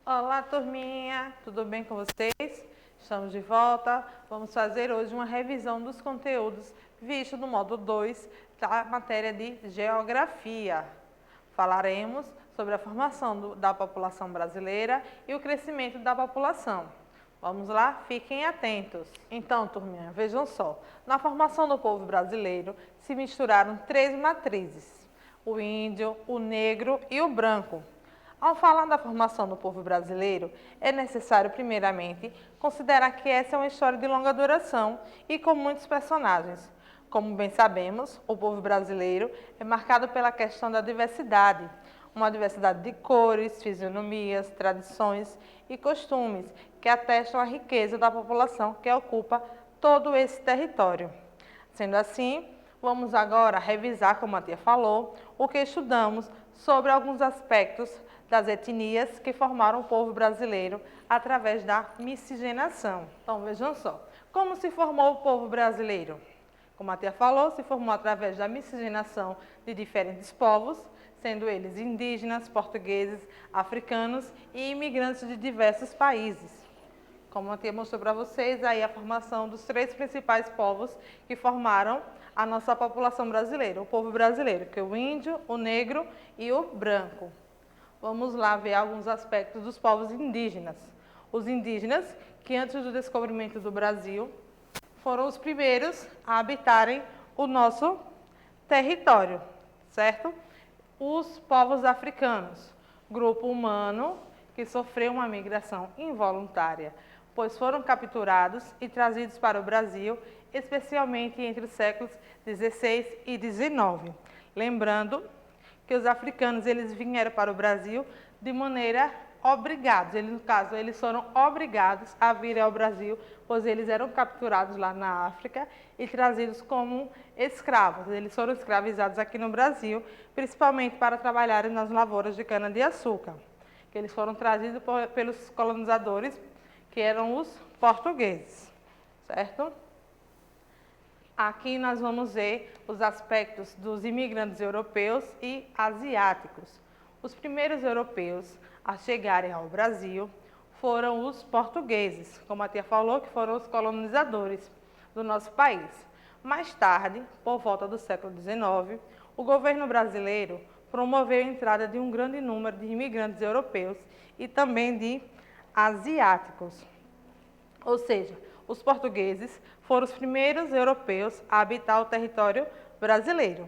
Olá, turminha! Tudo bem com vocês? Estamos de volta. Vamos fazer hoje uma revisão dos conteúdos vistos no módulo 2 da matéria de Geografia. Falaremos sobre a formação da população brasileira e o crescimento da população. Vamos lá? Fiquem atentos. Então, turminha, vejam só. Na formação do povo brasileiro se misturaram três matrizes: o índio, o negro e o branco. Ao falar da formação do povo brasileiro, é necessário, primeiramente, considerar que essa é uma história de longa duração e com muitos personagens. Como bem sabemos, o povo brasileiro é marcado pela questão da diversidade, uma diversidade de cores, fisionomias, tradições e costumes que atestam a riqueza da população que ocupa todo esse território. Sendo assim, vamos agora revisar, como a tia falou, o que estudamos sobre alguns aspectos das etnias que formaram o povo brasileiro através da miscigenação. Então, vejam só, como se formou o povo brasileiro? Como a tia falou, se formou através da miscigenação de diferentes povos, sendo eles indígenas, portugueses, africanos e imigrantes de diversos países. Como a tia mostrou para vocês, aí a formação dos três principais povos que formaram a nossa população brasileira, o povo brasileiro, que é o índio, o negro e o branco. Vamos lá ver alguns aspectos dos povos indígenas. Os indígenas, que antes do descobrimento do Brasil, foram os primeiros a habitarem o nosso território, certo? Os povos africanos, grupo humano que sofreu uma migração involuntária, pois foram capturados e trazidos para o Brasil, especialmente entre os séculos 16 e 19. Lembrando que os africanos eles vieram para o Brasil de maneira obrigados. No caso, eles foram obrigados a vir ao Brasil, pois eles eram capturados lá na África e trazidos como escravos. Eles foram escravizados aqui no Brasil, principalmente para trabalharem nas lavouras de cana-de-açúcar, que eles foram trazidos pelos colonizadores, que eram os portugueses, certo? Aqui nós vamos ver os aspectos dos imigrantes europeus e asiáticos. Os primeiros europeus a chegarem ao Brasil foram os portugueses, como a tia falou, que foram os colonizadores do nosso país. Mais tarde, por volta do século XIX, o governo brasileiro promoveu a entrada de um grande número de imigrantes europeus e também de asiáticos. Ou seja, os portugueses foram os primeiros europeus a habitar o território brasileiro.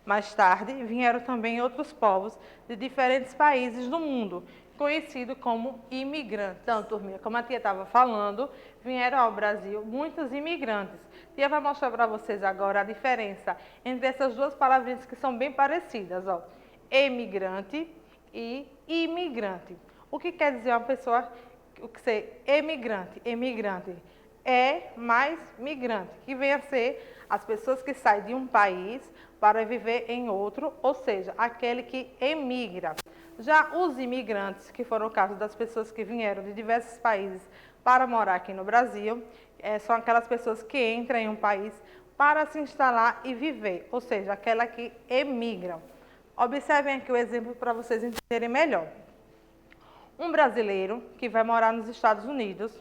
Mais tarde, vieram também outros povos de diferentes países do mundo, conhecidos como imigrantes. Então, turminha, como a tia estava falando, vieram ao Brasil muitos imigrantes. A tia vai mostrar para vocês agora a diferença entre essas duas palavrinhas que são bem parecidas, ó. Emigrante e imigrante. O que quer dizer uma pessoa, o que ser emigrante? Emigrante é mais migrante, que vem a ser as pessoas que saem de um país para viver em outro, ou seja, aquele que emigra. Já os imigrantes, que foram o caso das pessoas que vieram de diversos países para morar aqui no Brasil, são aquelas pessoas que entram em um país para se instalar e viver, ou seja, aquela que emigram. Observem aqui o exemplo para vocês entenderem melhor. Um brasileiro que vai morar nos Estados Unidos,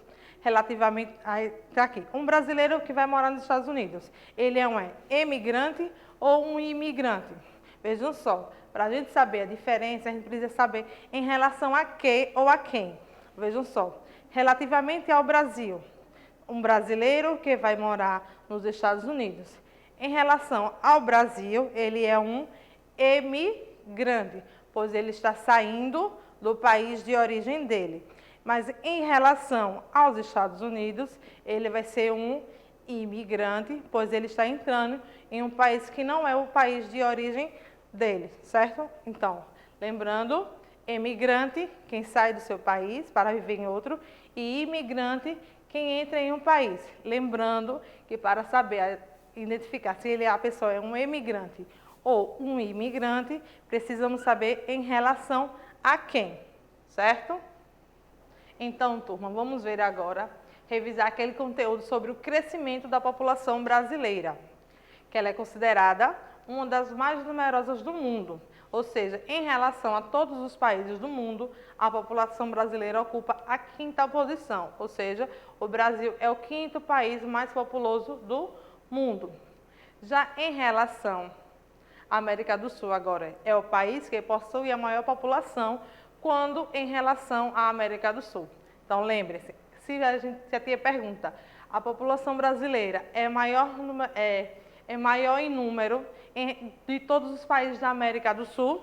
relativamente aqui, um brasileiro que vai morar nos Estados Unidos, ele é um emigrante ou um imigrante? Vejam só, para a gente saber a diferença, a gente precisa saber em relação a que ou a quem. Vejam só, relativamente ao Brasil, um brasileiro que vai morar nos Estados Unidos. Em relação ao Brasil, ele é um emigrante, pois ele está saindo do país de origem dele. Mas em relação aos Estados Unidos, ele vai ser um imigrante, pois ele está entrando em um país que não é o país de origem dele, certo? Então, lembrando, emigrante, quem sai do seu país para viver em outro, e imigrante, quem entra em um país. Lembrando que para saber identificar se a pessoa é um emigrante ou um imigrante, precisamos saber em relação a quem, certo? Então, turma, vamos ver agora, revisar aquele conteúdo sobre o crescimento da população brasileira, que ela é considerada uma das mais numerosas do mundo. Ou seja, em relação a todos os países do mundo, a população brasileira ocupa a 5ª posição. Ou seja, o Brasil é o 5º país mais populoso do mundo. Já em relação à América do Sul, agora, é o país que possui a maior população quando em relação à América do Sul. Então, lembre-se, se a tia pergunta, a população brasileira é maior em número de todos os países da América do Sul?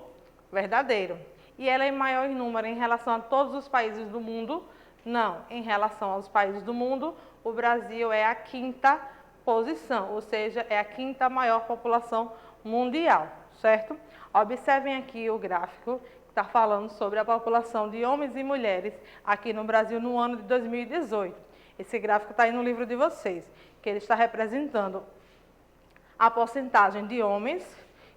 Verdadeiro. E ela é maior em número em relação a todos os países do mundo? Não. Em relação aos países do mundo, o Brasil é a 5ª posição, ou seja, é a 5ª maior população mundial, certo? Observem aqui o gráfico que está falando sobre a população de homens e mulheres aqui no Brasil no ano de 2018. Esse gráfico está aí no livro de vocês, que ele está representando a porcentagem de homens,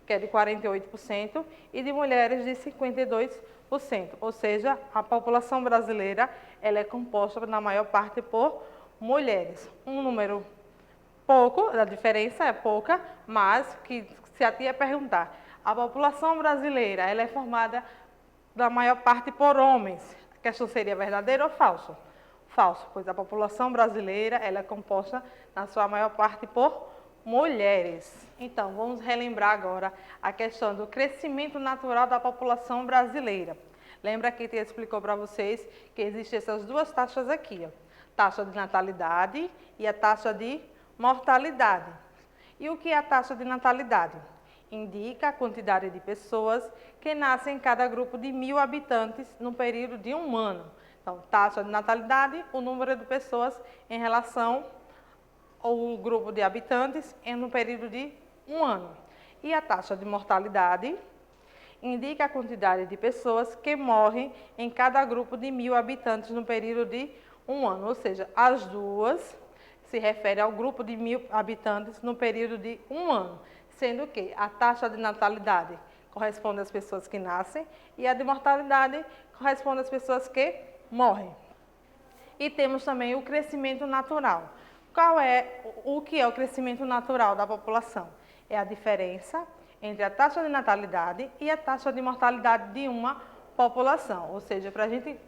que é de 48%, e de mulheres de 52%. Ou seja, a população brasileira ela é composta, na maior parte, por mulheres. Um número pouco, a diferença é pouca, mas que se a tia perguntar, a população brasileira ela é formada, na maior parte, por homens. A questão seria verdadeiro ou falso? Falso, pois a população brasileira ela é composta, na sua maior parte, por mulheres. Então, vamos relembrar agora a questão do crescimento natural da população brasileira. Lembra que eu explicou para vocês que existem essas duas taxas aqui, ó, taxa de natalidade e a taxa de mortalidade. E o que é a taxa de natalidade? Indica a quantidade de pessoas que nascem em cada grupo de 1.000 habitantes no período de um ano. Então, taxa de natalidade, o número de pessoas em relação o grupo de habitantes no período de um ano. E a taxa de mortalidade indica a quantidade de pessoas que morrem em cada grupo de 1.000 habitantes no período de um ano. Ou seja, as duas se referem ao grupo de 1.000 habitantes no período de um ano, sendo que a taxa de natalidade corresponde às pessoas que nascem e a de mortalidade corresponde às pessoas que morrem. E temos também o crescimento natural. O que é o crescimento natural da população? É a diferença entre a taxa de natalidade e a taxa de mortalidade de uma população. Ou seja,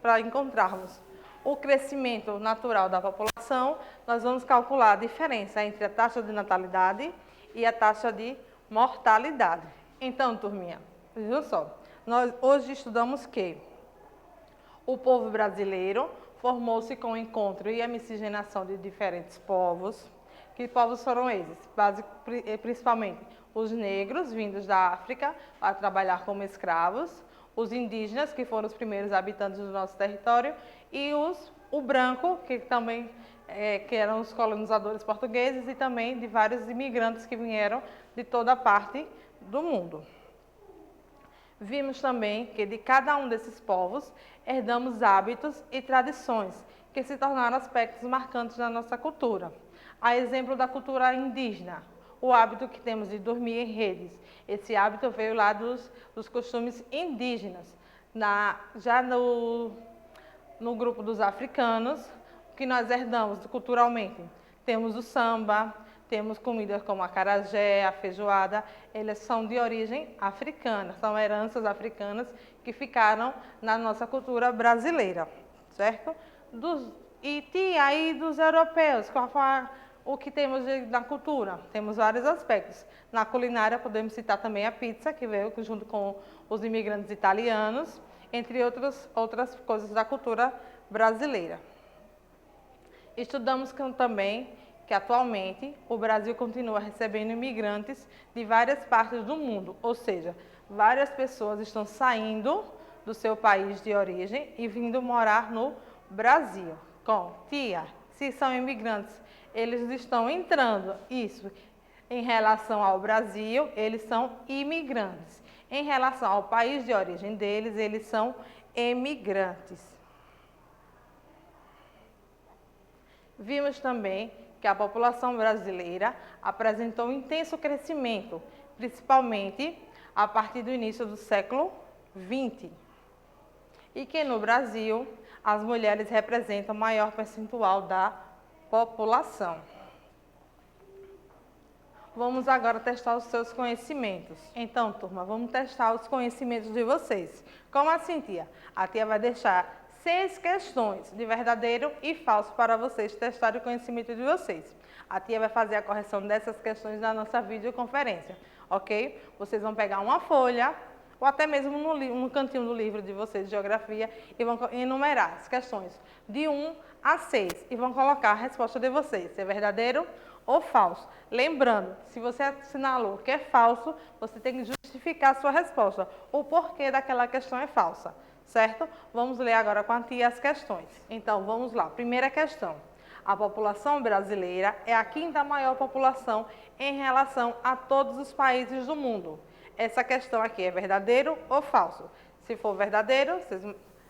para encontrarmos o crescimento natural da população, nós vamos calcular a diferença entre a taxa de natalidade e a taxa de mortalidade. Então, turminha, vejam só, nós hoje estudamos que o povo brasileiro formou-se com o encontro e a miscigenação de diferentes povos. Que povos foram esses? Principalmente os negros, vindos da África, para trabalhar como escravos, os indígenas, que foram os primeiros habitantes do nosso território, e o branco, que também que eram os colonizadores portugueses, e também de vários imigrantes que vieram de toda parte do mundo. Vimos também que de cada um desses povos herdamos hábitos e tradições que se tornaram aspectos marcantes da nossa cultura. A exemplo da cultura indígena, o hábito que temos de dormir em redes. Esse hábito veio lá dos costumes indígenas. Já no grupo dos africanos, o que nós herdamos culturalmente? Temos o samba, temos comidas como a acarajé, a feijoada, elas são de origem africana, são heranças africanas que ficaram na nossa cultura brasileira, certo? E aí dos europeus, o que temos na cultura? Temos vários aspectos. Na culinária podemos citar também a pizza, que veio junto com os imigrantes italianos, entre outras coisas da cultura brasileira. Estudamos também que atualmente o Brasil continua recebendo imigrantes de várias partes do mundo, ou seja, várias pessoas estão saindo do seu país de origem e vindo morar no Brasil. Tia, se são imigrantes, eles estão entrando, isso, em relação ao Brasil, eles são imigrantes. Em relação ao país de origem deles, eles são emigrantes. Vimos também que a população brasileira apresentou um intenso crescimento, principalmente a partir do início do século XX. e que no Brasil as mulheres representam o maior percentual da população. Vamos agora testar os seus conhecimentos. Então, turma, vamos testar os conhecimentos de vocês. Como assim, tia? A tia vai deixar 6 questões de verdadeiro e falso para vocês testarem o conhecimento de vocês. A tia vai fazer a correção dessas questões na nossa videoconferência, ok? Vocês vão pegar uma folha, ou até mesmo no cantinho do livro de vocês de geografia, e vão enumerar as questões de 1 a 6 e vão colocar a resposta de vocês, se é verdadeiro ou falso. Lembrando, se você assinalou que é falso, você tem que justificar a sua resposta, o porquê daquela questão é falsa, certo? Vamos ler agora com a tia as questões. Então, vamos lá. Primeira questão. A população brasileira é a 5ª maior população em relação a todos os países do mundo. Essa questão aqui é verdadeiro ou falso? Se for verdadeiro, vocês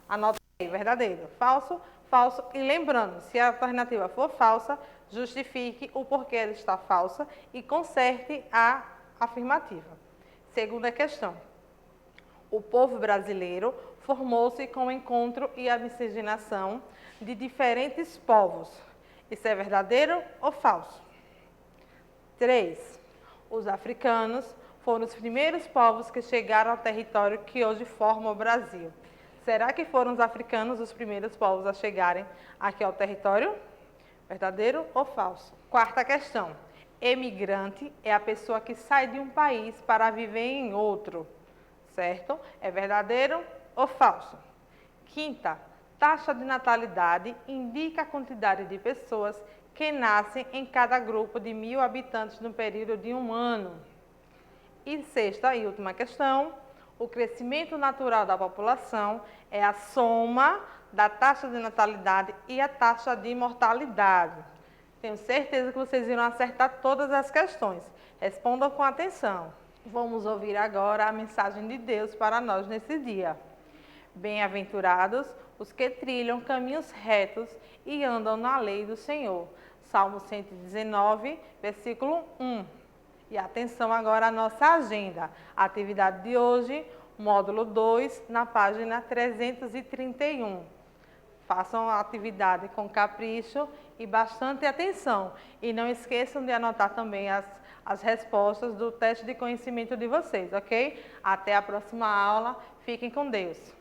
anotem aí, verdadeiro. Falso, falso. E lembrando, se a alternativa for falsa, justifique o porquê ela está falsa e conserte a afirmativa. Segunda questão. O povo brasileiro formou-se com o encontro e a miscigenação de diferentes povos. Isso é verdadeiro ou falso? 3. Os africanos foram os primeiros povos que chegaram ao território que hoje forma o Brasil. Será que foram os africanos os primeiros povos a chegarem aqui ao território? Verdadeiro ou falso? Quarta questão. Emigrante é a pessoa que sai de um país para viver em outro. Certo? É verdadeiro ou falso? Quinta. Taxa de natalidade indica a quantidade de pessoas que nascem em cada grupo de 1.000 habitantes no período de 1 ano. E sexta e última questão. O crescimento natural da população é a soma da taxa de natalidade e a taxa de mortalidade. Tenho certeza que vocês irão acertar todas as questões. Respondam com atenção. Vamos ouvir agora a mensagem de Deus para nós nesse dia. Bem-aventurados os que trilham caminhos retos e andam na lei do Senhor. Salmo 119, versículo 1. E atenção agora à nossa agenda. A atividade de hoje, módulo 2, na página 331. Façam a atividade com capricho e bastante atenção. E não esqueçam de anotar também as respostas do teste de conhecimento de vocês, ok? Até a próxima aula. Fiquem com Deus.